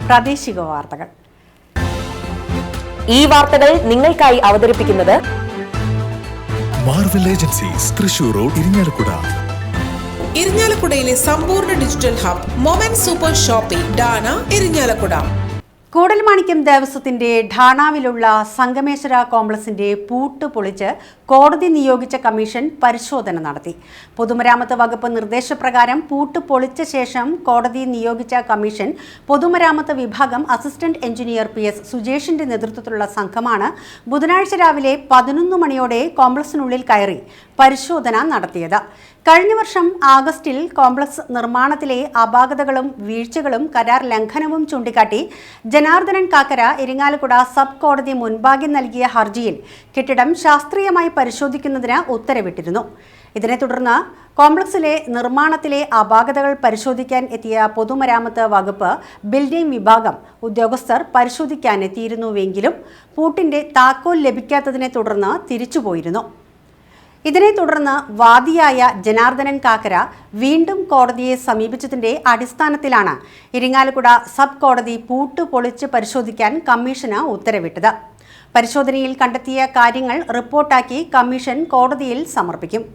പ്രാദേശിക വാർത്തകൾ. ഈ വാർത്തകൾ നിങ്ങൾക്കായി അവതരിപ്പിക്കുന്നത് Marvel agencies Thrissur road Irinjalakuda. ഇരിങ്ങാലക്കുടയിലെ സമ്പൂർണ്ണ digital hub moment super shopping ഡാന ഇരിങ്ങാലക്കുട. കൂടൽമാണിക്യം ദേവസ്വത്തിന്റെ ഠാണാവിലുള്ള സംഗമേശ്വര കോംപ്ലക്സിന്റെ പൂട്ട് പൊളിച്ച് കോടതി നിയോഗിച്ച കമ്മീഷൻ പരിശോധന നടത്തി. പൊതുമരാമത്ത് വകുപ്പ് നിർദ്ദേശപ്രകാരം പൂട്ട് പൊളിച്ച ശേഷം കോടതി നിയോഗിച്ച കമ്മീഷൻ പൊതുമരാമത്ത് വിഭാഗം അസിസ്റ്റന്റ് എഞ്ചിനീയർ PS സുജേഷിന്റെ നേതൃത്വത്തിലുള്ള സംഘമാണ് ബുധനാഴ്ച രാവിലെ 11 മണിയോടെ കോംപ്ലക്സിനുള്ളിൽ കയറി പരിശോധന നടത്തിയത്. കഴിഞ്ഞ വർഷം ആഗസ്റ്റിൽ കോംപ്ലക്സ് നിർമ്മാണത്തിലെ അപാകതകളും വീഴ്ചകളും കരാർ ലംഘനവും ചൂണ്ടിക്കാട്ടി ജനാർദ്ദനൻ കാക്കര ഇരിങ്ങാലക്കുട സബ് കോടതി മുൻപാകെ നൽകിയ ഹർജിയിൽ കെട്ടിടം ശാസ്ത്രീയമായി പരിശോധിക്കുന്നതിന് ഉത്തരവിട്ടിരുന്നു. ഇതിനെ തുടർന്ന് കോംപ്ലക്സിലെ നിർമ്മാണത്തിലെ അപാകതകൾ പരിശോധിക്കാൻ എത്തിയ പൊതുമരാമത്ത് വകുപ്പ് ബിൽഡിംഗ് വിഭാഗം ഉദ്യോഗസ്ഥർ പരിശോധിക്കാനെത്തിയിരുന്നുവെങ്കിലും പൂട്ടിന്റെ താക്കോൽ ലഭിക്കാത്തതിനെ തുടർന്ന് തിരിച്ചുപോയിരുന്നു. ഇതിനെ തുടർന്ന് വാദിയായ ജനാർദ്ദനൻ കാക്കര വീണ്ടും കോടതിയെ സമീപിച്ചതിന്റെ അടിസ്ഥാനത്തിലാണ് ഇരിങ്ങാലക്കുട സബ് കോടതി പൂട്ട് പൊളിച്ച് പരിശോധിക്കാൻ കമ്മീഷന് ഉത്തരവിട്ടത്. പരിശോധനയിൽ കണ്ടെത്തിയ കാര്യങ്ങൾ റിപ്പോർട്ടാക്കി കമ്മീഷൻ കോടതിയിൽ സമർപ്പിക്കും.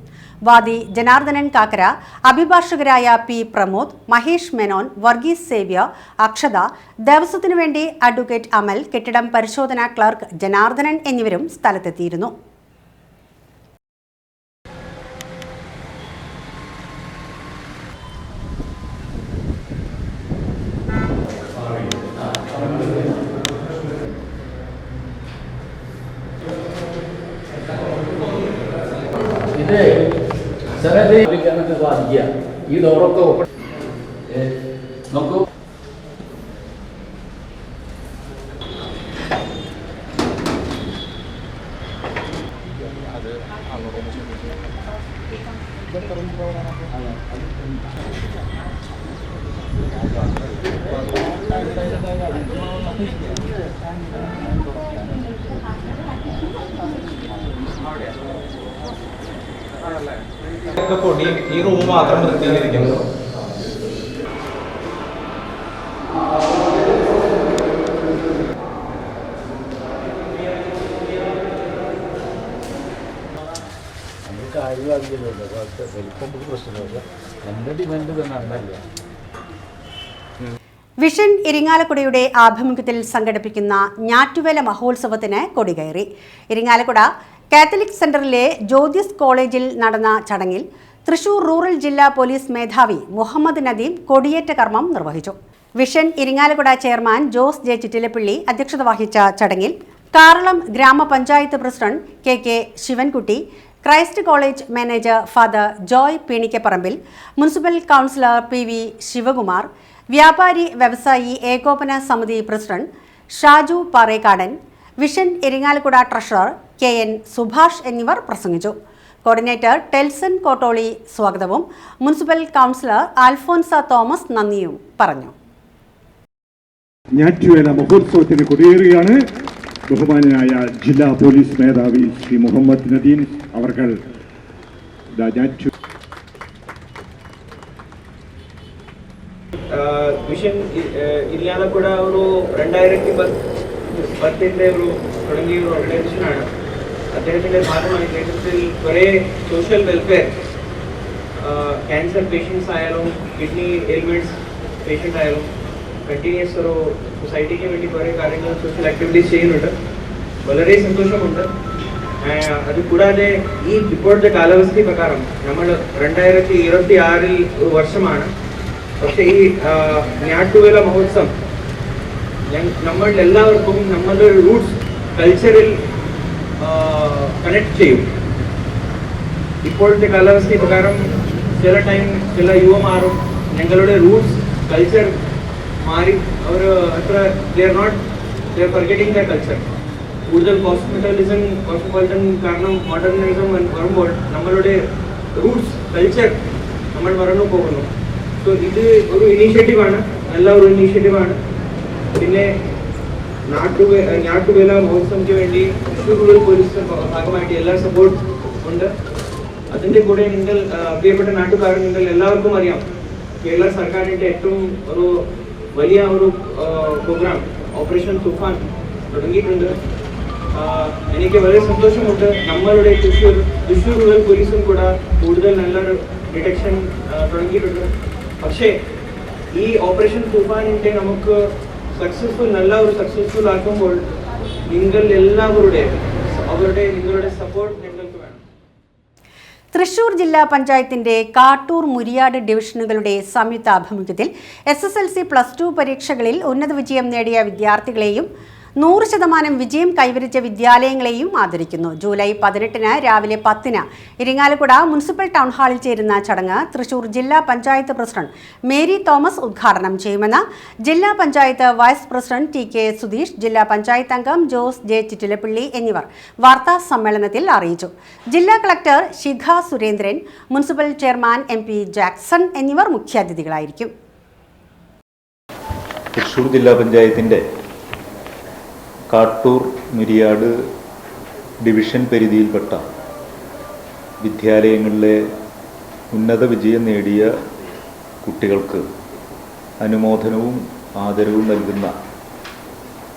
വാദി ജനാർദ്ദനൻ കാക്കര, അഭിഭാഷകരായ P. പ്രമോദ്, മഹേഷ് മേനോൻ, വർഗീസ് സേവ്യർ, അക്ഷത, ദേവസ്വത്തിനു വേണ്ടി അഡ്വക്കേറ്റ് അമൽ, കെട്ടിടം പരിശോധനാ ക്ലർക്ക് ജനാർദ്ദനൻ എന്നിവരും സ്ഥലത്തെത്തിയിരുന്നു. ഈ ഡോറൊക്കെ നോക്കൂ. പൊടി ഈ റൂം മാത്രം വൃത്തിയിലിരിക്കുന്നു. വിഷൻ ഇരിങ്ങാലക്കുടയുടെ ആഭിമുഖ്യത്തിൽ സംഘടിപ്പിക്കുന്ന ഞാറ്റുവേല മഹോത്സവത്തിന് കൊടികയറി. ഇരിങ്ങാലക്കുട കാത്തലിക് സെന്ററിലെ ജ്യോതിസ് കോളേജിൽ നടന്ന ചടങ്ങിൽ തൃശൂർ റൂറൽ ജില്ലാ പോലീസ് മേധാവി മുഹമ്മദ് നദീം കൊടിയേറ്റ കർമ്മം നിർവഹിച്ചു. Vision Irinjalakuda chairman Jose J Chittilappilly അധ്യക്ഷത വഹിച്ച ചടങ്ങിൽ കാറളം ഗ്രാമപഞ്ചായത്ത് president KK Sivankutty, Christ college manager father Joy Peenikkaparambil, municipal councillor PV Sivakumar, വ്യാപാരി വ്യവസായി ഏകോപന സമിതി president Shaju Parekkadan, vision Irinjalakuda treasurer KN Subhash എന്നിവർ പ്രസംഗിച്ചു. കോർഡിനേറ്റർ ടെൽസൺ കോട്ടോളി സ്വാഗതവും മുനിസിപ്പൽ കൗൺസിലർ അൽഫോൻസ തോമസ് നന്ദിയും പറഞ്ഞു. ഞാറ്റുവേല മഹോത്സവത്തിന് കൊടിയേറുകയാണ്. ബഹുമാനായ ജില്ലാ പോലീസ് മേധാവി ശ്രീ മുഹമ്മദ് നദീം അവർകൾ വിഷൻ ഇരിങ്ങാലക്കുട ഒരു 2010 ഒരു തുടങ്ങിയ ഒരു ഓർഗനൈസേഷനാണ്. അദ്ദേഹത്തിൻ്റെ ഭാഗമായി കേരളത്തിൽ കുറേ സോഷ്യൽ വെൽഫെയർ, ക്യാൻസർ പേഷ്യൻസ് ആയാലും കിഡ്നി എയിൽമെൻറ്റ്സ് പേഷ്യൻ്റ് ആയാലും കണ്ടിന്യൂസ് ഒരു സൊസൈറ്റിക്ക് വേണ്ടി കുറേ കാര്യങ്ങൾ സോഷ്യൽ ആക്ടിവിറ്റീസ് ചെയ്യുന്നുണ്ട്. വളരെ സന്തോഷമുണ്ട്. അതുകൂടാതെ ഈ ഇപ്പോഴത്തെ കാലാവസ്ഥ പ്രകാരം നമ്മൾ 2026 ഒരു വർഷമാണ്. പക്ഷേ ഈ ഞാറ്റുവേല മഹോത്സവം നമ്മളുടെ എല്ലാവർക്കും നമ്മളുടെ റൂട്ട്സ് കൾച്ചറിൽ കണക്ട് ചെയ്യും. ഇപ്പോഴത്തെ കാലാവസ്ഥ പ്രകാരം ചില യുവമാരും ഞങ്ങളുടെ റൂട്ട്സ് കൾച്ചർ മാറി അവർ അത്ര they are forgetting the culture. കൂടുതൽ കോസ്മോപോളിറ്റൻ കാരണം മോഡേണിസം വരുമ്പോൾ നമ്മളുടെ റൂട്ട്സ് കൾച്ചർ നമ്മൾ മറന്നു പോകുന്നു. സോ ഇത് ഒരു ഇനീഷ്യേറ്റീവാണ്, നല്ല ഒരു ഇനീഷ്യേറ്റീവാണ്. പിന്നെ ഞാറ്റുവേല മഹോത്സവത്തിന് വേണ്ടി തൃശ്ശൂർ റൂറൽ പോലീസ് ഭാഗമായിട്ട് എല്ലാ സപ്പോർട്ട് ഉണ്ട്. അതിൻ്റെ കൂടെ പ്രിയപ്പെട്ട നാട്ടുകാർ എല്ലാവർക്കും അറിയാം, കേരള സർക്കാരിൻ്റെ ഏറ്റവും ഒരു വലിയ ഒരു പ്രോഗ്രാം ഓപ്പറേഷൻ തുഫാൻ തുടങ്ങിയിട്ടുണ്ട്. എനിക്ക് വളരെ സന്തോഷമുണ്ട്. നമ്മളുടെ തൃശ്ശൂർ റൂറൽ പോലീസും കൂടെ കൂടുതൽ നല്ലൊരു ഡിറ്റക്ഷൻ തുടങ്ങിയിട്ടുണ്ട്. പക്ഷേ ഈ ഓപ്പറേഷൻ തുഫാനിൻ്റെ നമുക്ക് നല്ല ഒരു സക്സസ്ഫുൾ ആക്കുമ്പോൾ നിങ്ങളുടെ സപ്പോർട്ട് ഞങ്ങൾക്ക് വേണം. തൃശൂർ ജില്ലാ പഞ്ചായത്തിന്റെ കാട്ടൂർ മുരിയാട് ഡിവിഷനുകളുടെ സംയുക്താഭിമുഖ്യത്തിൽ SSLC +2 പരീക്ഷകളിൽ ഉന്നത വിജയം നേടിയ വിദ്യാർത്ഥികളെയും 100% വിജയം കൈവരിച്ച വിദ്യാലയങ്ങളെയും ആദരിക്കുന്നു. ജൂലൈ 18 രാവിലെ 10 ഇരിങ്ങാലക്കുട മുനിസിപ്പൽ ടൗൺ ഹാളിൽ ചേരുന്ന ചടങ്ങ് തൃശൂർ ജില്ലാ പഞ്ചായത്ത് പ്രസിഡന്റ് മേരി തോമസ് ഉദ്ഘാടനം ചെയ്യുമെന്ന് ജില്ലാ panchayat vice president TK Sudheesh, ജില്ലാ പഞ്ചായത്ത് അംഗം ജോസ് J ചിറ്റിലപ്പള്ളി എന്നിവർ വാർത്താ സമ്മേളനത്തിൽ അറിയിച്ചു. ജില്ലാ collector Shikha Surendran, municipal chairman MP Jackson എന്നിവർ മുഖ്യാതിഥികളായിരിക്കും. തൃശൂർ ജില്ലാ പഞ്ചായത്തിന്റെ കാട്ടൂർ മുരിയാട് ഡിവിഷൻ പരിധിയിൽപ്പെട്ട വിദ്യാലയങ്ങളിലെ ഉന്നത വിജയം നേടിയ കുട്ടികൾക്ക് അനുമോദനവും ആദരവും നൽകുന്ന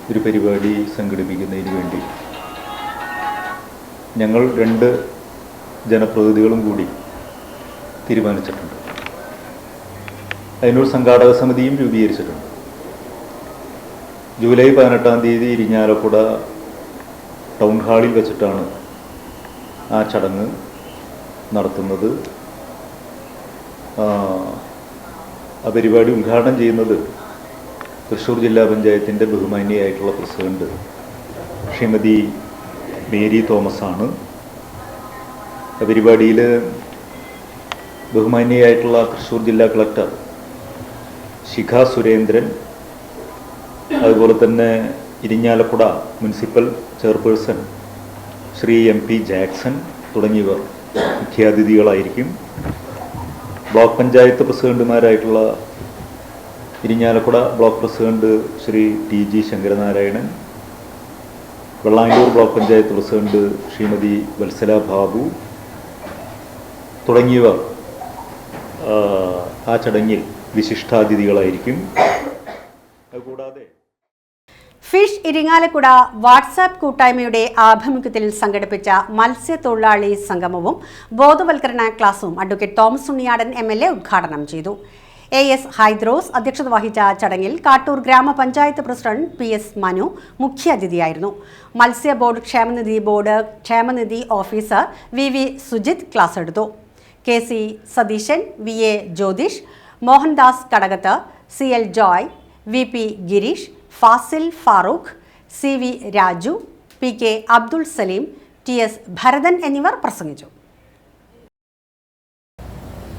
ഒരു പരിപാടി സംഘടിപ്പിക്കുന്നതിന് വേണ്ടി ഞങ്ങൾ 2 ജനപ്രതിനിധികളും കൂടി തീരുമാനിച്ചിട്ടുണ്ട്. അതിനൊരു സംഘാടക സമിതിയും രൂപീകരിച്ചിട്ടുണ്ട്. ജൂലൈ 18 ഇരിങ്ങാലക്കുട ടൗൺ ഹാളിൽ വെച്ചിട്ടാണ് ആ ചടങ്ങ് നടത്തുന്നത്. ആ പരിപാടി ഉദ്ഘാടനം ചെയ്യുന്നത് തൃശ്ശൂർ ജില്ലാ പഞ്ചായത്തിൻ്റെ ബഹുമാന്യയായിട്ടുള്ള പ്രസിഡന്റ് ശ്രീമതി മേരി തോമസ് ആണ്. ആ പരിപാടിയിൽ ബഹുമാന്യയായിട്ടുള്ള തൃശ്ശൂർ ജില്ലാ കളക്ടർ ശിഖ സുരേന്ദ്രൻ, അതുപോലെ തന്നെ Irinjalakuda municipal chairperson Shri MP Jackson തുടങ്ങിയവർ മുഖ്യാതിഥികളായിരിക്കും. ബ്ലോക്ക് പഞ്ചായത്ത് പ്രസിഡന്റുമാരായിട്ടുള്ള Irinjalakuda block president Shri TG Sankaranarayanan, Vellangallur block panchayat president Shrimati Vatsala Babu തുടങ്ങിയവർ ആ ചടങ്ങിൽ വിശിഷ്ടാതിഥികളായിരിക്കും. കൂടാതെ ഫിഷ് ഇരിങ്ങാലക്കുട വാട്സാപ്പ് കൂട്ടായ്മയുടെ ആഭിമുഖ്യത്തിൽ സംഘടിപ്പിച്ച മത്സ്യത്തൊഴിലാളി സംഗമവും ബോധവൽക്കരണ ക്ലാസും അഡ്വക്കേറ്റ് തോമസ് ഉണ്ണിയാടൻ MLA ഉദ്ഘാടനം ചെയ്തു. AS ഹൈദ്രോസ് അധ്യക്ഷത വഹിച്ച ചടങ്ങിൽ കാട്ടൂർ ഗ്രാമപഞ്ചായത്ത് പ്രസിഡന്റ് PS മനു മുഖ്യാതിഥിയായിരുന്നു. മത്സ്യ ബോർഡ് ക്ഷേമനിധി ഓഫീസർ VV സുജിത് ക്ലാസ് എടുത്തു. KC Satheesan, VA Jyothish, Mohandas Kadakath, CL Joy, VP Girish, Fazil Farooq, CV Raju, PK Abdul Saleem, TS Bharathan എന്നിവർ പ്രസംഗിച്ചു.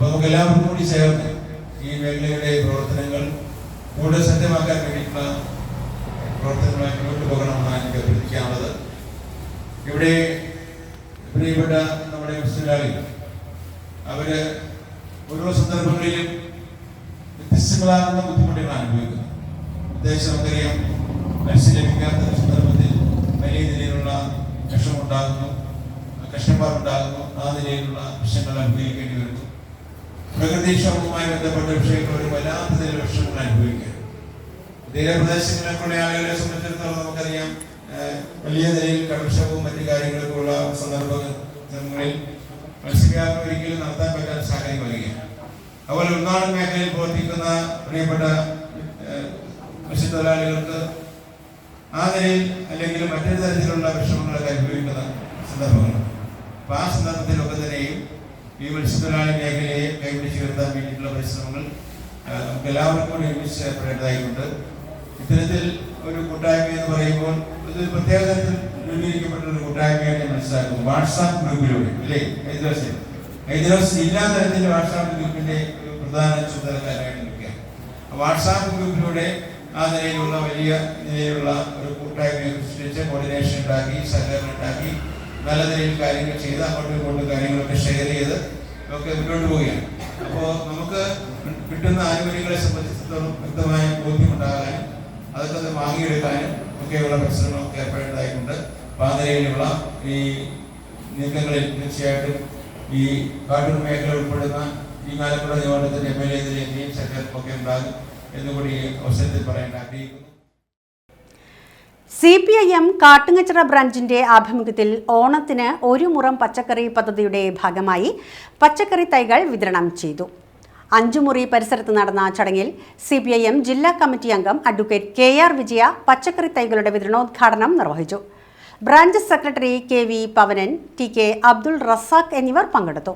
നമുക്കെല്ലാവർക്കും കൂടി ചേർന്ന് ഈ മേഖലയുടെ പ്രവർത്തനങ്ങൾ കൂടുതൽ സത്യമാക്കാൻ വേണ്ടിയിട്ടുള്ള പ്രവർത്തനങ്ങളായി മുന്നോട്ട് പോകണമെന്നാണ് എനിക്ക് അഭ്യർത്ഥിക്കാനുള്ളത്. ഇവിടെ പ്രിയപ്പെട്ട നമ്മുടെ മത്സ്യത്തൊഴിലാളികൾ അവര് ഓരോ സന്ദർഭങ്ങളിലും വ്യത്യസ്തങ്ങളാകുന്ന ബുദ്ധിമുട്ടുകൾ അനുഭവിക്കുന്നു. പ്രത്യേകിച്ച് നമുക്കറിയാം, മത്സ്യം ലഭിക്കാത്ത സന്ദർഭത്തിൽ വലിയ നിലയിലുള്ള വിഷമുണ്ടാകുന്നു, കഷ്ടപ്പാടുണ്ടാകുന്നു, ആ നിലയിലുള്ള പ്രശ്നങ്ങൾ അനുഭവിക്കേണ്ടി വരുന്നു. പ്രകൃതിക്ഷോഭവുമായി ബന്ധപ്പെട്ട വിഷയങ്ങൾ ഒരു വല്ലാത്ത നില വിഷയങ്ങൾ അനുഭവിക്കുക. തീരപ്രദേശങ്ങളിലുള്ള ആളുകളെ സംബന്ധിച്ചിടത്തോളം നമുക്കറിയാം, വലിയ നിലയിൽ കടൽക്ഷോഭവും മറ്റു കാര്യങ്ങൾക്കുള്ള സന്ദർഭങ്ങളിൽ മത്സ്യവ്യാപനം ഒരിക്കലും നടത്താൻ പറ്റാത്ത സാഹചര്യം വരികയാണ്. അതുപോലെ ഉൾനാടൻ മേഖലയിൽ പ്രവർത്തിക്കുന്ന പ്രിയപ്പെട്ട മത്സ്യത്തൊഴിലാളികൾക്ക് ആ നിലയിൽ അല്ലെങ്കിൽ മറ്റൊരു തരത്തിലുള്ള വിഷമങ്ങളൊക്കെ അനുഭവിക്കുന്ന സന്ദർഭങ്ങളുണ്ട്. അപ്പോൾ ആ സന്ദർഭത്തിലൊക്കെ തന്നെയും ഈ മത്സ്യത്തൊഴിലാളി മേഖലയെ കൈപിടിച്ച് ഉയർത്താൻ വേണ്ടിയിട്ടുള്ള പരിശ്രമങ്ങൾ നമുക്ക് എല്ലാവർക്കും കൂടി ഒരുമിച്ച് ഏർപ്പെടേണ്ടതായിട്ടുണ്ട്. ഇത്തരത്തിൽ ഒരു കൂട്ടായ്മ എന്ന് പറയുമ്പോൾ ഇത് പ്രത്യേക തരത്തിൽ രൂപീകരിക്കപ്പെട്ട ഒരു കൂട്ടായ്മയാണ് ഞാൻ മനസ്സിലാക്കുന്നു. വാട്സാപ്പ് ഗ്രൂപ്പിലൂടെ അല്ലേ, ഹൈദ്രോസ് ജില്ലാ തലത്തിൻ്റെ വാട്സാപ്പ് ഗ്രൂപ്പിൻ്റെ ഒരു പ്രധാന ചുമതലക്കാരായിട്ട് നിൽക്കുകയാണ്. വാട്സാപ്പ് ഗ്രൂപ്പിലൂടെ ആ നിലയിലുള്ള വലിയ നിലയിലുള്ള ഒരു കൂട്ടായ്മയെ സൃഷ്ടിച്ച് കോർഡിനേഷൻ ഉണ്ടാക്കി, സഹകരണം ഉണ്ടാക്കി, നല്ല നിലയിൽ കാര്യങ്ങൾ ചെയ്ത് അങ്ങോട്ടും ഇങ്ങോട്ടും കാര്യങ്ങളൊക്കെ ഷെയർ ചെയ്ത് ഒക്കെ മുന്നോട്ട് പോവുകയാണ്. അപ്പോൾ നമുക്ക് കിട്ടുന്ന ആനുകൂല്യങ്ങളെ സംബന്ധിച്ചിടത്തോളം വ്യക്തമായ ബോധ്യമുണ്ടാകാനും അതൊക്കെ വാങ്ങിയെടുക്കാനും ഒക്കെയുള്ള പരിശ്രമങ്ങളൊക്കെ ഏർപ്പെടേണ്ടതായിട്ടുണ്ട്. അപ്പോൾ ആ നിലയിലുള്ള ഈ നീക്കങ്ങളിൽ തീർച്ചയായിട്ടും ഈ കാട്ടൂർ മേഖല ഉൾപ്പെടുന്ന ഈ ഇരിങ്ങാലക്കുട നിയോജകത്തിന്റെ MLA സെക്രട്ടറിയും ഒക്കെ ഉണ്ടാകും. എന്നുകൂടി അവസരത്തിൽ പറയാൻ ആഗ്രഹിക്കുന്നു. CPIM കാട്ടുങ്ങച്ചിറ ബ്രാഞ്ചിന്റെ ആഭിമുഖ്യത്തിൽ ഓണത്തിന് ഒരു മുറം പച്ചക്കറി പദ്ധതിയുടെ ഭാഗമായി പച്ചക്കറി തൈകൾ വിതരണം ചെയ്തു. 5 മുറി പരിസരത്ത് നടന്ന ചടങ്ങിൽ CPIM ജില്ലാ കമ്മിറ്റി അംഗം അഡ്വക്കേറ്റ് KR വിജയ പച്ചക്കറി തൈകളുടെ വിതരണോദ്ഘാടനം നിർവഹിച്ചു. Branch secretary KV Pavanan, TK Abdul Razak എന്നിവർ പങ്കെടുത്തു.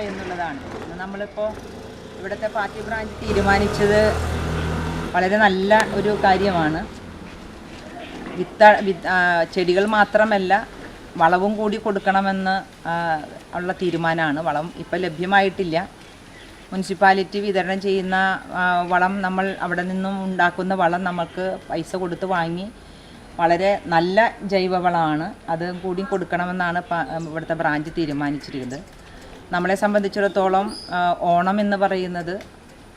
എന്നുള്ളതാണ് നമ്മളിപ്പോൾ ഇവിടുത്തെ പാർട്ടി ബ്രാഞ്ച് തീരുമാനിച്ചത് വളരെ നല്ല ഒരു കാര്യമാണ്. ചെടികൾ മാത്രമല്ല വളവും കൂടി കൊടുക്കണമെന്ന് ഉള്ള തീരുമാനമാണ്. വളം ഇപ്പോൾ ലഭ്യമായിട്ടില്ല. മുനിസിപ്പാലിറ്റി വിതരണം ചെയ്യുന്ന വളം നമ്മൾ അവിടെ നിന്നും ഉണ്ടാക്കുന്ന വളം നമുക്ക് പൈസ കൊടുത്ത് വാങ്ങി വളരെ നല്ല ജൈവവളമാണ്, അത് കൂടി കൊടുക്കണമെന്നാണ് ഇവിടുത്തെ ബ്രാഞ്ച് തീരുമാനിച്ചിരിക്കുന്നത്. നമ്മളെ സംബന്ധിച്ചിടത്തോളം ഓണം എന്ന് പറയുന്നത്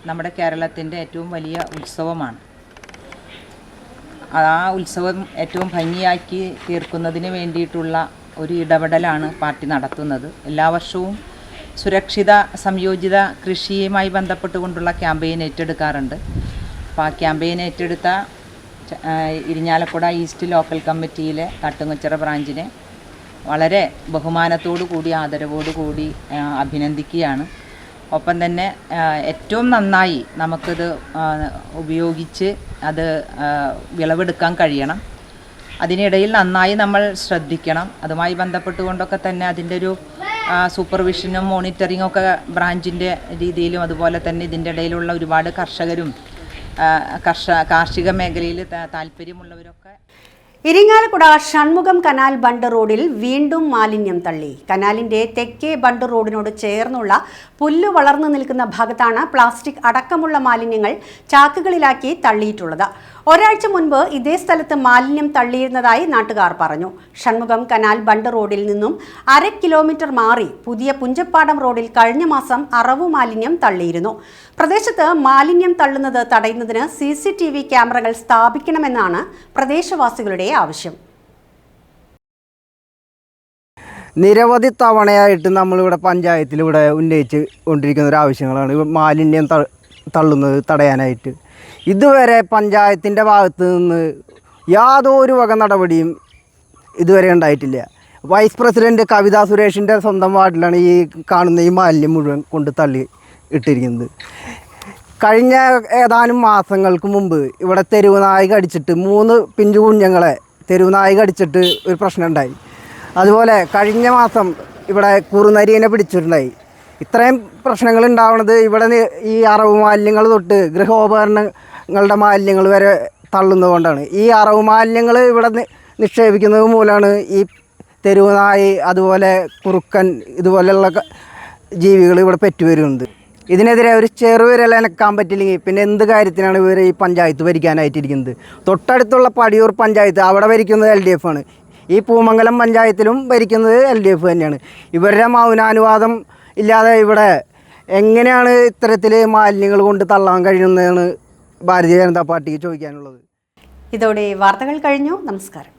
നമ്മുടെ കേരളത്തിൻ്റെ ഏറ്റവും വലിയ ഉത്സവമാണ്. ആ ഉത്സവം ഏറ്റവും ഭംഗിയാക്കി തീർക്കുന്നതിന് വേണ്ടിയിട്ടുള്ള ഒരു ഇടപെടലാണ് പാർട്ടി നടത്തുന്നത്. എല്ലാ വർഷവും സുരക്ഷിത സംയോജിത കൃഷിയുമായി ബന്ധപ്പെട്ടുകൊണ്ടുള്ള ക്യാമ്പയിൻ ഏറ്റെടുക്കാറുണ്ട്. അപ്പോൾ ആ ക്യാമ്പയിൻ ഏറ്റെടുത്ത ഇരിഞ്ഞാലക്കുട ഈസ്റ്റ് ലോക്കൽ കമ്മിറ്റിയിലെ കാട്ടുങ്ങച്ചിറ ബ്രാഞ്ചിനെ വളരെ ബഹുമാനത്തോടു കൂടി ആദരവോടു കൂടി അഭിനന്ദിക്കുകയാണ്. ഒപ്പം തന്നെ ഏറ്റവും നന്നായി നമുക്കത് ഉപയോഗിച്ച് അത് വിളവെടുക്കാൻ കഴിയണം. അതിനിടയിൽ നന്നായി നമ്മൾ ശ്രദ്ധിക്കണം. അതുമായി ബന്ധപ്പെട്ടുകൊണ്ടൊക്കെ തന്നെ അതിൻ്റെ ഒരു സൂപ്പർവിഷനും മോണിറ്ററിങ്ങും ഒക്കെ ബ്രാഞ്ചിൻ്റെ രീതിയിലും, അതുപോലെ തന്നെ ഇതിൻ്റെ ഇടയിലുള്ള ഒരുപാട് കർഷകരും കാർഷിക മേഖലയിൽ താല്പര്യമുള്ളവരൊക്കെ. ഇരിങ്ങാലക്കുട ഷൺമുഖം കനാൽ ബണ്ട് റോഡിൽ വീണ്ടും മാലിന്യം തള്ളി. കനാലിന്റെ തെക്കേ ബണ്ട് റോഡിനോട് ചേർന്നുള്ള പുല്ല് വളർന്നു നിൽക്കുന്ന ഭാഗത്താണ് പ്ലാസ്റ്റിക് അടക്കമുള്ള മാലിന്യങ്ങൾ ചാക്കുകളിലാക്കി തള്ളിയിട്ടുള്ളത്. ഒരാഴ്ച മുൻപ് ഇതേ സ്ഥലത്ത് മാലിന്യം തള്ളിയിരുന്നതായി നാട്ടുകാർ പറഞ്ഞു. ഷൺമുഖം കനാൽ ബണ്ട് റോഡിൽ നിന്നും 1/2 കിലോമീറ്റർ മാറി പുതിയ പുഞ്ചപ്പാടം റോഡിൽ കഴിഞ്ഞ മാസം അറവു മാലിന്യം തള്ളിയിരുന്നു. പ്രദേശത്ത് മാലിന്യം തള്ളുന്നത് തടയുന്നതിന് CCTV ക്യാമറകൾ സ്ഥാപിക്കണമെന്നാണ് പ്രദേശവാസികളുടെ ആവശ്യം. നിരവധി തവണയായിട്ട് നമ്മളിവിടെ പഞ്ചായത്തിലിവിടെ ഉന്നയിച്ച് കൊണ്ടിരിക്കുന്ന ഒരു ആവശ്യങ്ങളാണ് മാലിന്യം തള്ളുന്നത് തടയാനായിട്ട്. ഇതുവരെ പഞ്ചായത്തിൻ്റെ ഭാഗത്ത് നിന്ന് യാതൊരു വക നടപടിയും ഇതുവരെ ഉണ്ടായിട്ടില്ല. വൈസ് പ്രസിഡൻറ്റ് കവിത സുരേഷിൻ്റെ സ്വന്തം വാർഡിലാണ് ഈ കാണുന്ന ഈ മാലിന്യം മുഴുവൻ കൊണ്ട് തള്ളി ഇട്ടിരിക്കുന്നത്. കഴിഞ്ഞ ഏതാനും മാസങ്ങൾക്ക് മുമ്പ് ഇവിടെ തെരുവ് നായ കടിച്ചിട്ട് 3 പിഞ്ചു കുഞ്ഞുങ്ങളെ തെരുവ് നായ കടിച്ചിട്ട് ഒരു പ്രശ്നം ഉണ്ടായി. അതുപോലെ കഴിഞ്ഞ മാസം ഇവിടെ കുറുനരിയെ പിടിച്ചിട്ടുണ്ടായി. ഇത്രയും പ്രശ്നങ്ങൾ ഉണ്ടാവുന്നത് ഇവിടെ ഈ അറവ് മാലിന്യങ്ങൾ തൊട്ട് ഗൃഹോപകരണങ്ങളുടെ മാലിന്യങ്ങൾ വരെ തള്ളുന്നതുകൊണ്ടാണ്. ഈ അറവ് മാലിന്യങ്ങൾ ഇവിടെ നിക്ഷേപിക്കുന്നത് മൂലമാണ് ഈ തെരുവ് നായ, അതുപോലെ കുറുക്കൻ, ഇതുപോലെയുള്ള ജീവികൾ ഇവിടെ പെറ്റുവരുന്നത്. ഇതിനെതിരെ ഒരു ചെറുവിരലനക്കാൻ പറ്റില്ലെങ്കിൽ പിന്നെ എന്ത് കാര്യത്തിനാണ് ഇവർ ഈ പഞ്ചായത്ത് ഭരിക്കാനായിട്ടിരിക്കുന്നത്? തൊട്ടടുത്തുള്ള പടിയൂർ പഞ്ചായത്ത് അവിടെ ഭരിക്കുന്നത് LDF ആണ്. ഈ പൂമംഗലം പഞ്ചായത്തിലും ഭരിക്കുന്നത് LDF തന്നെയാണ്. ഇവരുടെ മൗനാനുവാദം ഇല്ലാതെ ഇവിടെ എങ്ങനെയാണ് ഇത്തരത്തിൽ മാലിന്യങ്ങൾ കൊണ്ട് തള്ളാൻ കഴിയുന്നതാണ് ഭാരതീയ ജനതാ പാർട്ടിക്ക് ചോദിക്കാനുള്ളത്. ഇതോടെ വാർത്തകൾ കഴിഞ്ഞു. നമസ്കാരം.